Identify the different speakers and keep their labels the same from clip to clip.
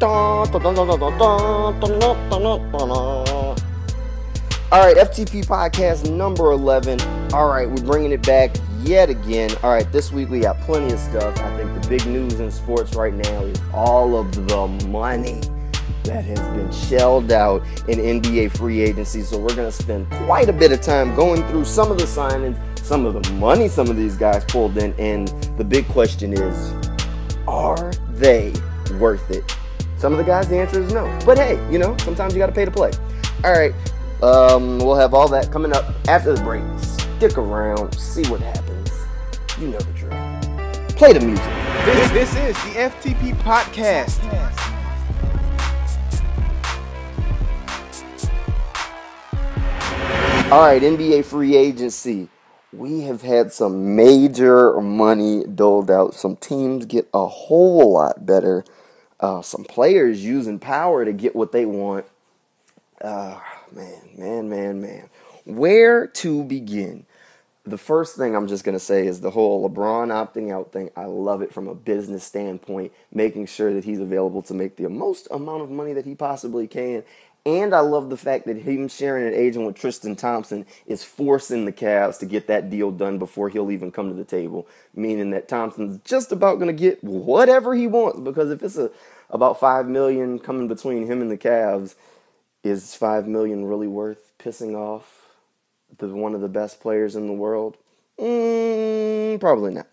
Speaker 1: Alright, FTP podcast number 11. Alright, we're bringing it back yet again. Alright, this week we got plenty of stuff. I think the big news in sports right now is all of the money that has been shelled out in NBA free agency. So we're going to spend quite a bit of time going through some of the signings, some of the money some of these guys pulled in, and the big question is, are they worth it? Some of the guys, the answer is no. But hey, sometimes you got to pay to play. Alright, we'll have all that coming up after the break. Stick around, see what happens. You know the drill. Play the music.
Speaker 2: This is the FTP podcast.
Speaker 1: Alright, NBA free agency. We have had some major money doled out. Some teams get a whole lot better. Some players using power to get what they want. Man. Where to begin? The first thing I'm just going to say is the whole LeBron opting out thing. I love it from a business standpoint, making sure that he's available to make the most amount of money that he possibly can. And I love the fact that him sharing an agent with Tristan Thompson is forcing the Cavs to get that deal done before he'll even come to the table, meaning that Thompson's just about going to get whatever he wants, because if it's about $5 million coming between him and the Cavs, is $5 million really worth pissing off one of the best players in the world? Probably not.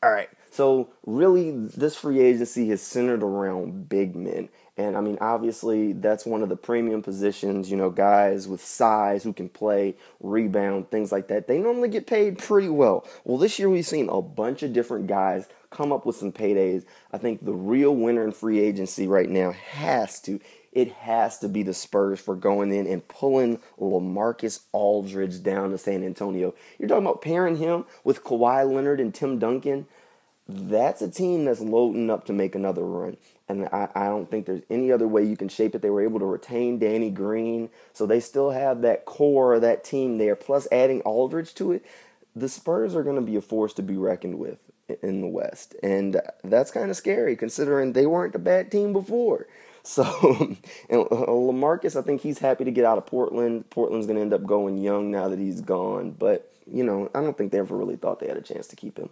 Speaker 1: All right, so really this free agency is centered around big men. And, I mean, obviously, that's one of the premium positions, guys with size who can play, rebound, things like that. They normally get paid pretty well. Well, this year we've seen a bunch of different guys come up with some paydays. I think the real winner in free agency right now has to be the Spurs for going in and pulling LaMarcus Aldridge down to San Antonio. You're talking about pairing him with Kawhi Leonard and Tim Duncan. That's a team that's loading up to make another run. And I don't think there's any other way you can shape it. They were able to retain Danny Green, so they still have that core of that team there. Plus adding Aldridge to it, the Spurs are going to be a force to be reckoned with in the West. And that's kind of scary considering they weren't a bad team before. So, and LaMarcus, I think he's happy to get out of Portland. Portland's going to end up going young now that he's gone. But, I don't think they ever really thought they had a chance to keep him.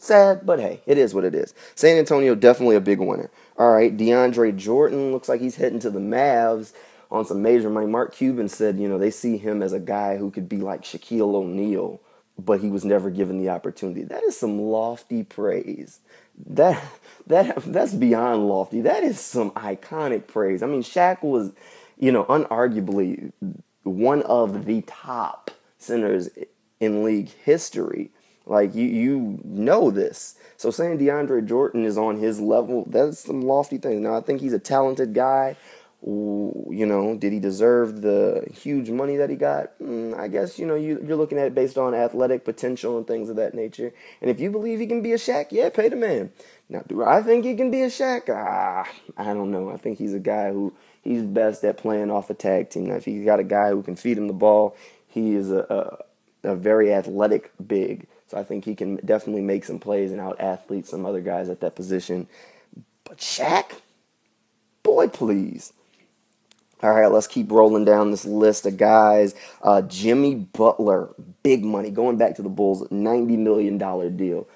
Speaker 1: Sad, but hey, it is what it is. San Antonio, definitely a big winner. All right, DeAndre Jordan looks like he's heading to the Mavs on some major money. Mark Cuban said, they see him as a guy who could be like Shaquille O'Neal, but he was never given the opportunity. That is some lofty praise. That's beyond lofty. That is some iconic praise. I mean, Shaq was, unarguably one of the top centers in league history. Like, you know this. So saying DeAndre Jordan is on his level, that's some lofty thing. Now, I think he's a talented guy. Did he deserve the huge money that he got? I guess, you're looking at it based on athletic potential and things of that nature. And if you believe he can be a Shaq, yeah, pay the man. Now, do I think he can be a Shaq? I don't know. I think he's a guy he's best at playing off a tag team. Now, if he's got a guy who can feed him the ball, he is a very athletic big. So I think he can definitely make some plays and out-athlete some other guys at that position. But Shaq? Boy, please. All right, let's keep rolling down this list of guys. Jimmy Butler, big money, going back to the Bulls, $90 million deal.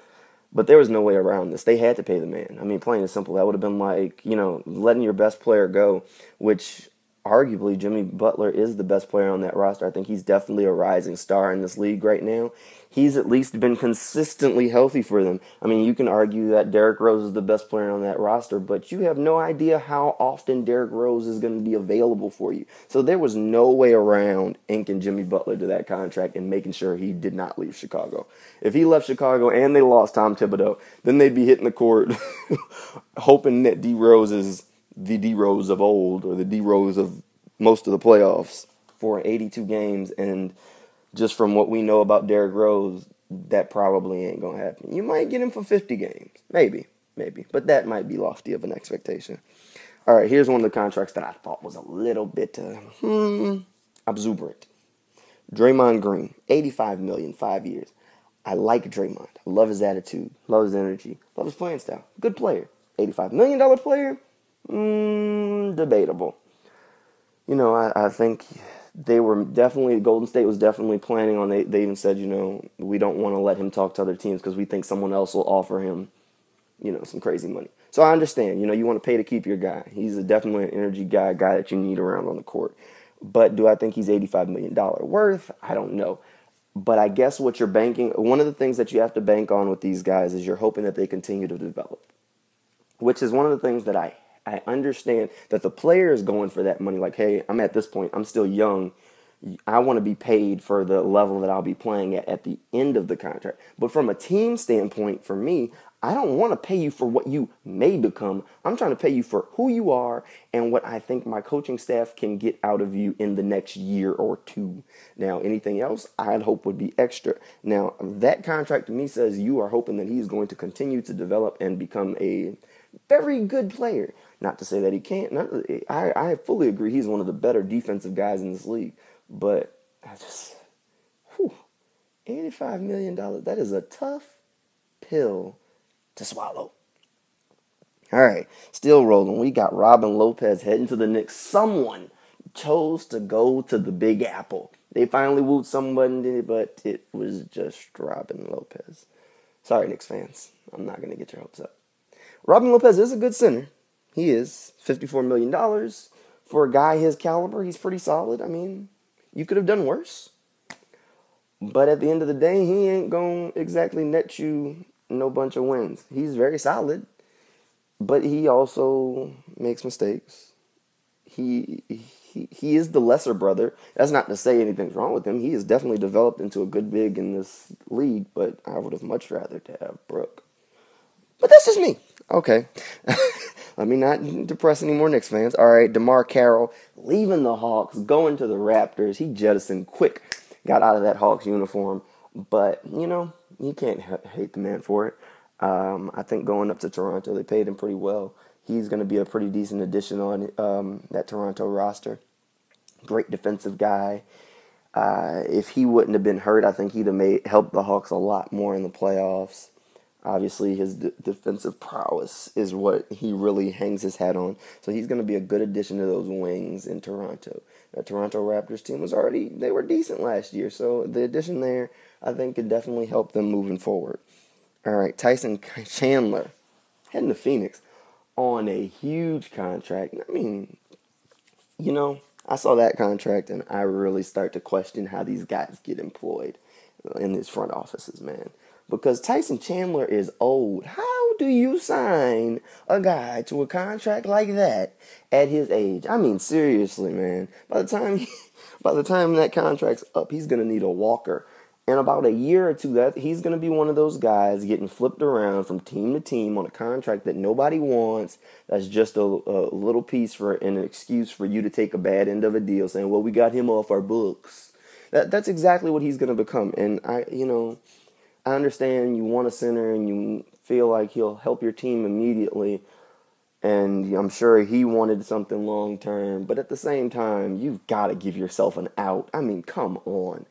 Speaker 1: But there was no way around this. They had to pay the man. I mean, plain and simple. That would have been like, letting your best player go, which arguably Jimmy Butler is the best player on that roster. I think he's definitely a rising star in this league right now. He's at least been consistently healthy for them. I mean, you can argue that Derrick Rose is the best player on that roster, but you have no idea how often Derrick Rose is going to be available for you. So there was no way around inking Jimmy Butler to that contract and making sure he did not leave Chicago. If he left Chicago and they lost Tom Thibodeau, then they'd be hitting the court hoping that D-Rose is the D-Rose of old, or the D-Rose of most of the playoffs for 82 games, and just from what we know about Derrick Rose, that probably ain't going to happen. You might get him for 50 games. Maybe. But that might be lofty of an expectation. All right, here's one of the contracts that I thought was a little bit exuberant. Draymond Green, $85 million, 5 years. I like Draymond. I love his attitude, love his energy, love his playing style. Good player. $85 million player? Debatable. I think they were definitely, Golden State was definitely planning on, they even said, we don't want to let him talk to other teams because we think someone else will offer him, some crazy money. So I understand, you want to pay to keep your guy. He's definitely an energy guy, a guy that you need around on the court. But do I think he's $85 million worth? I don't know. But I guess what you're banking, one of the things that you have to bank on with these guys is you're hoping that they continue to develop, which is one of the things that I understand that the player is going for that money. Like, hey, I'm at this point, I'm still young. I want to be paid for the level that I'll be playing at the end of the contract. But from a team standpoint, for me, I don't want to pay you for what you may become. I'm trying to pay you for who you are and what I think my coaching staff can get out of you in the next year or two. Now, anything else I'd hope would be extra. Now, that contract to me says you are hoping that he's going to continue to develop and become a very good player. Not to say that he can't. I fully agree he's one of the better defensive guys in this league. But I just, $85 million, that is a tough pill to swallow. All right, still rolling. We got Robin Lopez heading to the Knicks. Someone chose to go to the Big Apple. They finally wooed somebody, but it was just Robin Lopez. Sorry, Knicks fans. I'm not going to get your hopes up. Robin Lopez is a good center. He is. $54 million. For a guy his caliber, he's pretty solid. I mean, you could have done worse. But at the end of the day, he ain't going to exactly net you no bunch of wins. He's very solid, but he also makes mistakes. He is the lesser brother. That's not to say anything's wrong with him. He has definitely developed into a good big in this league, but I would have much rather to have Brooke. But that's just me. Okay. Let me not depress any more Knicks fans. All right, DeMar Carroll leaving the Hawks, going to the Raptors. He jettisoned quick, got out of that Hawks uniform. But, you can't hate the man for it. I think going up to Toronto, they paid him pretty well. He's going to be a pretty decent addition on that Toronto roster. Great defensive guy. If he wouldn't have been hurt, I think he'd have helped the Hawks a lot more in the playoffs. Obviously, his defensive prowess is what he really hangs his hat on. So he's going to be a good addition to those wings in Toronto. The Toronto Raptors team they were decent last year. So the addition there, I think, could definitely help them moving forward. All right, Tyson Chandler heading to Phoenix on a huge contract. I mean, I saw that contract and I really start to question how these guys get employed in these front offices, man. Because Tyson Chandler is old. How do you sign a guy to a contract like that at his age? I mean, seriously, man. By the time that contract's up, he's going to need a walker. In about a year or two, he's going to be one of those guys getting flipped around from team to team on a contract that nobody wants. That's just a little piece for an excuse for you to take a bad end of a deal, saying, well, we got him off our books. That's exactly what he's going to become. And I understand you want a center and you feel like he'll help your team immediately. And I'm sure he wanted something long term. But at the same time, you've got to give yourself an out. I mean, come on.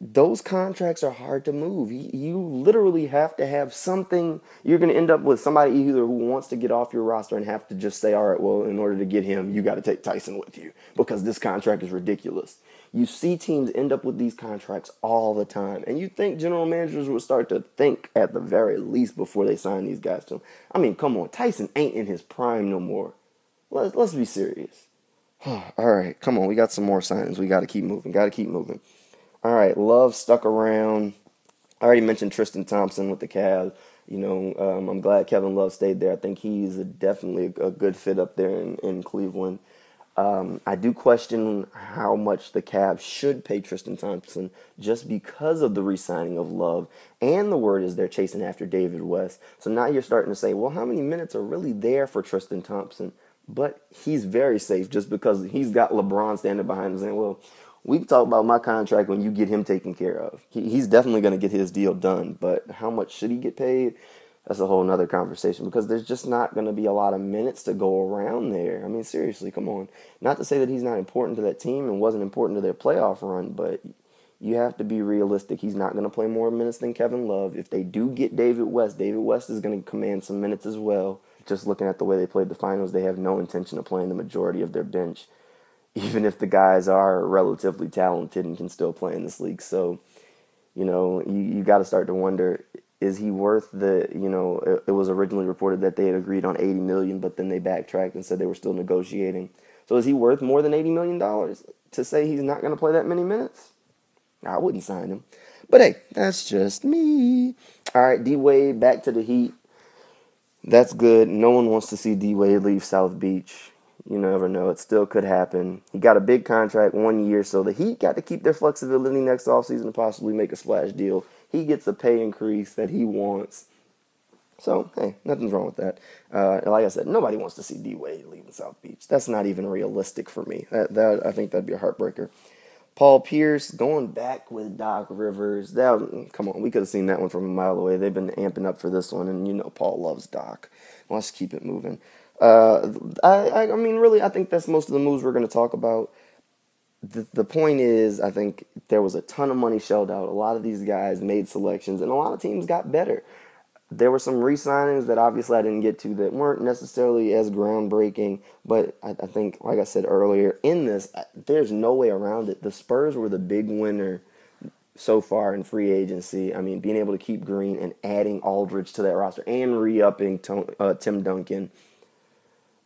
Speaker 1: Those contracts are hard to move. You literally have to have something. You're going to end up with somebody either who wants to get off your roster and have to just say, all right, well, in order to get him, you got to take Tyson with you because this contract is ridiculous. You see teams end up with these contracts all the time. And you think general managers would start to think at the very least before they sign these guys to them. I mean, come on. Tyson ain't in his prime no more. Let's be serious. All right, come on. We got some more signings. We got to keep moving. All right, Love stuck around. I already mentioned Tristan Thompson with the Cavs. I'm glad Kevin Love stayed there. I think he's definitely a good fit up there in Cleveland. I do question how much the Cavs should pay Tristan Thompson just because of the re-signing of Love. And the word is they're chasing after David West. So now you're starting to say, well, how many minutes are really there for Tristan Thompson? But he's very safe just because he's got LeBron standing behind him saying, well, we can talk about my contract when you get him taken care of. He's definitely going to get his deal done. But how much should he get paid? That's a whole nother conversation because there's just not going to be a lot of minutes to go around there. I mean, seriously, come on. Not to say that he's not important to that team and wasn't important to their playoff run, but you have to be realistic. He's not going to play more minutes than Kevin Love. If they do get David West is going to command some minutes as well. just looking at the way they played the finals, they have no intention of playing the majority of their bench, even if the guys are relatively talented and can still play in this league. So, you got to start to wonder, is he worth it was originally reported that they had agreed on $80 million, but then they backtracked and said they were still negotiating. So is he worth more than $80 million to say he's not going to play that many minutes? I wouldn't sign him. But hey, that's just me. All right, D-Wade back to the Heat. That's good. No one wants to see D-Wade leave South Beach. You never know. It still could happen. He got a big contract, 1 year, so the Heat got to keep their flexibility next offseason to possibly make a splash deal. He gets a pay increase that he wants. So, hey, nothing's wrong with that. Like I said, nobody wants to see D-Wade leaving South Beach. That's not even realistic for me. I think that'd be a heartbreaker. Paul Pierce going back with Doc Rivers. Come on, we could have seen that one from a mile away. They've been amping up for this one, and Paul loves Doc. Let's keep it moving. I mean, really, I think that's most of the moves we're going to talk about. The point is, I think there was a ton of money shelled out. A lot of these guys made selections, and a lot of teams got better. There were some re-signings that obviously I didn't get to that weren't necessarily as groundbreaking, but I think, like I said earlier, in this, there's no way around it. The Spurs were the big winner so far in free agency. I mean, being able to keep Green and adding Aldridge to that roster and re-upping Tim Duncan.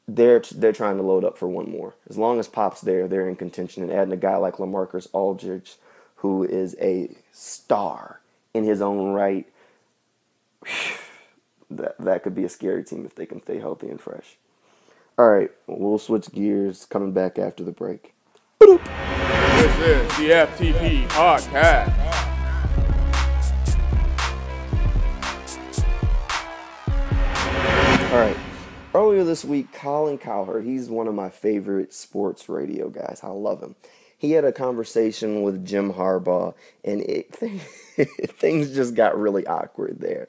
Speaker 1: They're trying to load up for one more. As long as Pop's there, they're in contention. And adding a guy like LaMarcus Aldridge, who is a star in his own right, that could be a scary team if they can stay healthy and fresh. All right, we'll switch gears coming back after the break.
Speaker 2: This is the FTP Podcast.
Speaker 1: All right. Earlier this week, Colin Cowherd, he's one of my favorite sports radio guys. I love him. He had a conversation with Jim Harbaugh, and things just got really awkward there.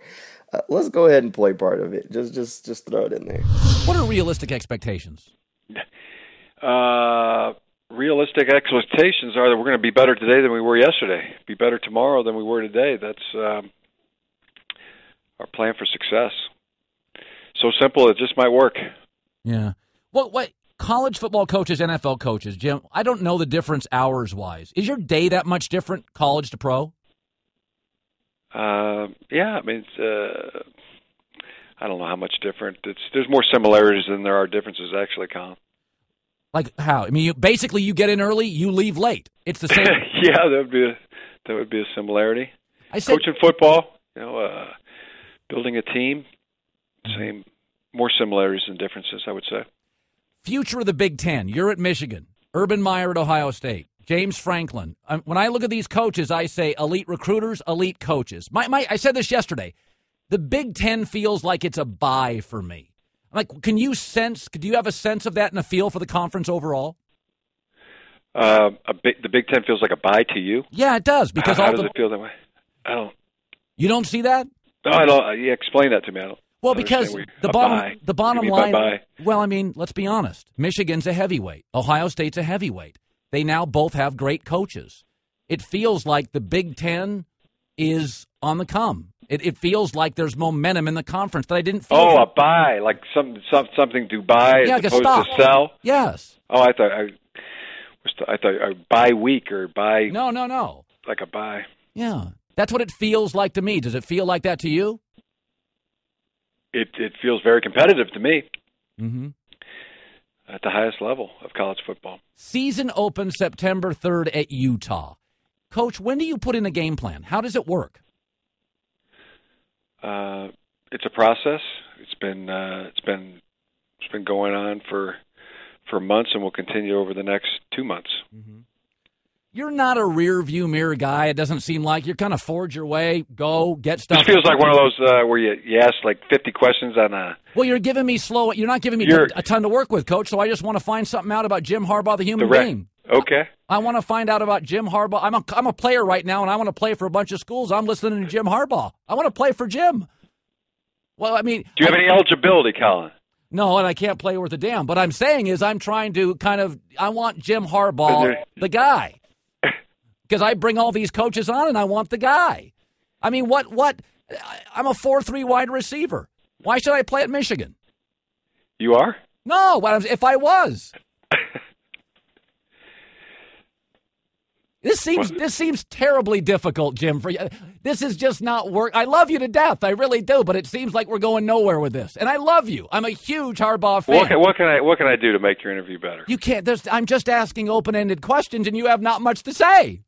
Speaker 1: Let's go ahead and play part of it. Just throw it in there.
Speaker 3: What are realistic expectations?
Speaker 4: Realistic expectations are that we're going to be better today than we were yesterday, be better tomorrow than we were today. That's our plan for success. So simple, it just might work.
Speaker 3: Yeah. What college football coaches, NFL coaches, Jim, I don't know the difference hours-wise. Is your day that much different, college to pro?
Speaker 4: Yeah, I mean, I don't know how much different. There's more similarities than there are differences, actually, Colin.
Speaker 3: Like how? I mean, you get in early, you leave late. It's the same.
Speaker 4: Yeah, that would be a similarity. Coaching football, building a team. Same, more similarities than differences, I would say.
Speaker 3: Future of the Big Ten. You're at Michigan. Urban Meyer at Ohio State. James Franklin. When I look at these coaches, I say elite recruiters, elite coaches. I said this yesterday. The Big Ten feels like it's a bye for me. Like, do you have a sense of that and a feel for the conference overall?
Speaker 4: The Big Ten feels like a bye to you?
Speaker 3: Yeah, it does. Because
Speaker 4: how does it feel that way? I don't.
Speaker 3: You don't see that?
Speaker 4: No, I don't. Yeah, explain that to me. I don't.
Speaker 3: Well, because the bottom line, well, I mean, let's be honest. Michigan's a heavyweight. Ohio State's a heavyweight. They now both have great coaches. It feels like the Big Ten is on the come. It feels like there's momentum in the conference that I didn't feel.
Speaker 4: Oh, a buy, like something to buy as opposed to sell?
Speaker 3: Yes.
Speaker 4: Oh, I thought a buy week or buy.
Speaker 3: No.
Speaker 4: Like a buy.
Speaker 3: Yeah. That's what it feels like to me. Does it feel like that to you?
Speaker 4: It feels very competitive to me.
Speaker 3: Mm-hmm.
Speaker 4: At the highest level of college football.
Speaker 3: Season opens September 3rd at Utah. Coach, when do you put in a game plan? How does it work?
Speaker 4: It's a process. It's been going on for months and will continue over the next 2 months.
Speaker 3: Mm-hmm. You're not a rear view mirror guy. It doesn't seem like you're kind of forge your way, go get stuff.
Speaker 4: This feels like one of those where you ask like 50 questions on a.
Speaker 3: Well, you're giving me slow. You're not giving me a ton to work with, Coach. So I just want to find something out about Jim Harbaugh, the human being.
Speaker 4: Okay.
Speaker 3: I want to find out about Jim Harbaugh. I'm a player right now, and I want to play for a bunch of schools. I'm listening to Jim Harbaugh. I want to play for Jim. Well, I mean,
Speaker 4: do you have any eligibility, Colin?
Speaker 3: No, and I can't play worth a damn. But I'm saying is I'm trying to I want Jim Harbaugh, the guy. Because I bring all these coaches on, and I want the guy. I mean, what? I'm a 4-3 wide receiver. Why should I play at Michigan?
Speaker 4: You are?
Speaker 3: No, if I was. This seems terribly difficult, Jim. For you, this is just not work. I love you to death, I really do, but it seems like we're going nowhere with this. And I love you. I'm a huge Harbaugh fan.
Speaker 4: What can I do to make your interview better?
Speaker 3: You can't. I'm just asking open-ended questions, and you have not much to say.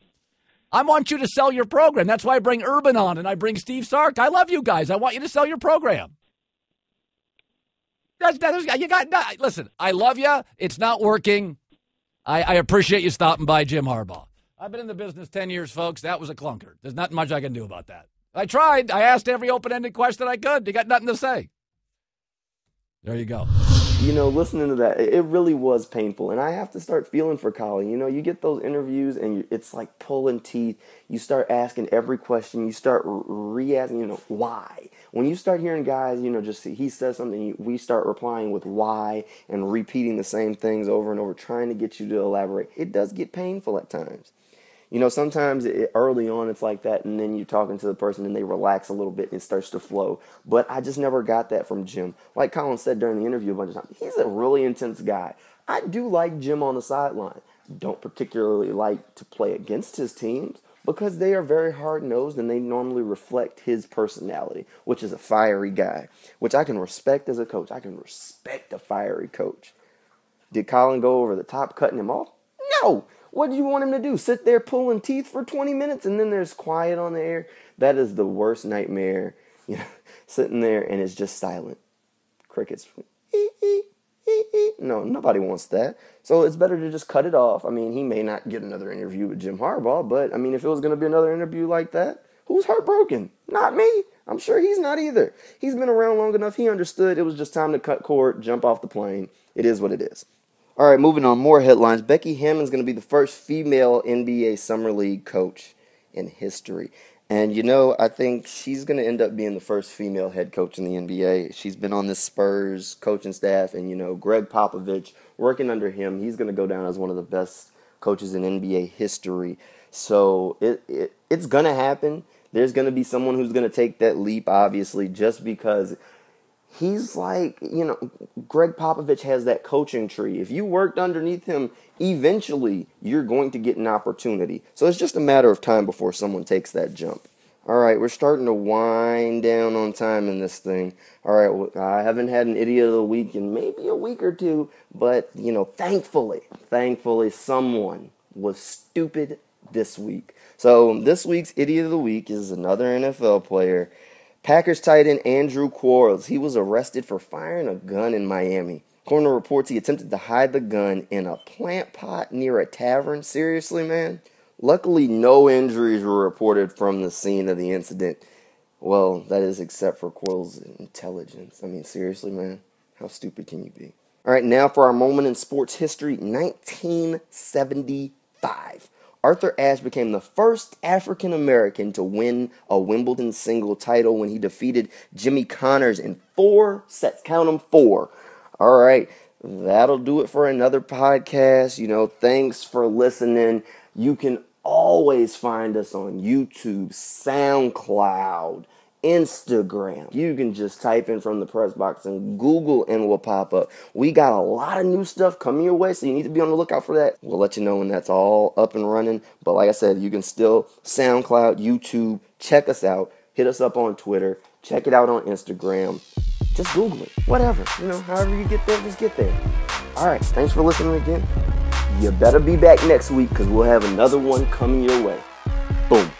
Speaker 3: I want you to sell your program. That's why I bring Urban on, and I bring Steve Sark. I love you guys. I want you to sell your program. Listen, I love you. It's not working. I appreciate you stopping by, Jim Harbaugh. I've been in the business 10 years, folks. That was a clunker. There's not much I can do about that. I tried. I asked every open-ended question I could. You got nothing to say. There you go.
Speaker 1: Listening to that, it really was painful. And I have to start feeling for Colin. You get those interviews and it's like pulling teeth. You start asking every question. You start re-asking, why? When you start hearing guys, just he says something, we start replying with why and repeating the same things over and over, trying to get you to elaborate. It does get painful at times. Sometimes early on it's like that, and then you're talking to the person and they relax a little bit and it starts to flow. But I just never got that from Jim. Like Colin said during the interview a bunch of times, he's a really intense guy. I do like Jim on the sideline. Don't particularly like to play against his teams because they are very hard-nosed and they normally reflect his personality, which is a fiery guy, which I can respect as a coach. I can respect a fiery coach. Did Colin go over the top cutting him off? No! What do you want him to do? Sit there pulling teeth for 20 minutes and then there's quiet on the air? That is the worst nightmare. Sitting there and it's just silent. Crickets. No, nobody wants that. So it's better to just cut it off. I mean, he may not get another interview with Jim Harbaugh, but I mean, if it was going to be another interview like that, who's heartbroken? Not me. I'm sure he's not either. He's been around long enough. He understood it was just time to cut cord, jump off the plane. It is what it is. All right, moving on, more headlines. Becky Hammon's going to be the first female NBA Summer League coach in history. And, I think she's going to end up being the first female head coach in the NBA. She's been on the Spurs coaching staff, and, Greg Popovich, working under him, he's going to go down as one of the best coaches in NBA history. So it's going to happen. There's going to be someone who's going to take that leap, obviously, just because he's like, Greg Popovich has that coaching tree. If you worked underneath him, eventually you're going to get an opportunity. So it's just a matter of time before someone takes that jump. All right, we're starting to wind down on time in this thing. All right, I haven't had an idiot of the week in maybe a week or two, but, thankfully someone was stupid this week. So this week's idiot of the week is another NFL player. Packers tight end Andrew Quarles. He was arrested for firing a gun in Miami. Coroner reports he attempted to hide the gun in a plant pot near a tavern. Seriously, man? Luckily, no injuries were reported from the scene of the incident. Well, that is except for Quarles' intelligence. I mean, seriously, man? How stupid can you be? All right, now for our moment in sports history, 1975. Arthur Ashe became the first African-American to win a Wimbledon single title when he defeated Jimmy Connors in 4 sets. Count them, 4. All right, that'll do it for another podcast. Thanks for listening. You can always find us on YouTube, SoundCloud, Instagram. You can just type in From the Press Box and Google and we'll pop up. We got a lot of new stuff coming your way, so you need to be on the lookout for that. We'll let you know when that's all up and running. But like I said, you can still SoundCloud, YouTube, check us out. Hit us up on Twitter. Check it out on Instagram. Just Google it. Whatever. However you get there, just get there. All right. Thanks for listening again. You better be back next week because we'll have another one coming your way. Boom.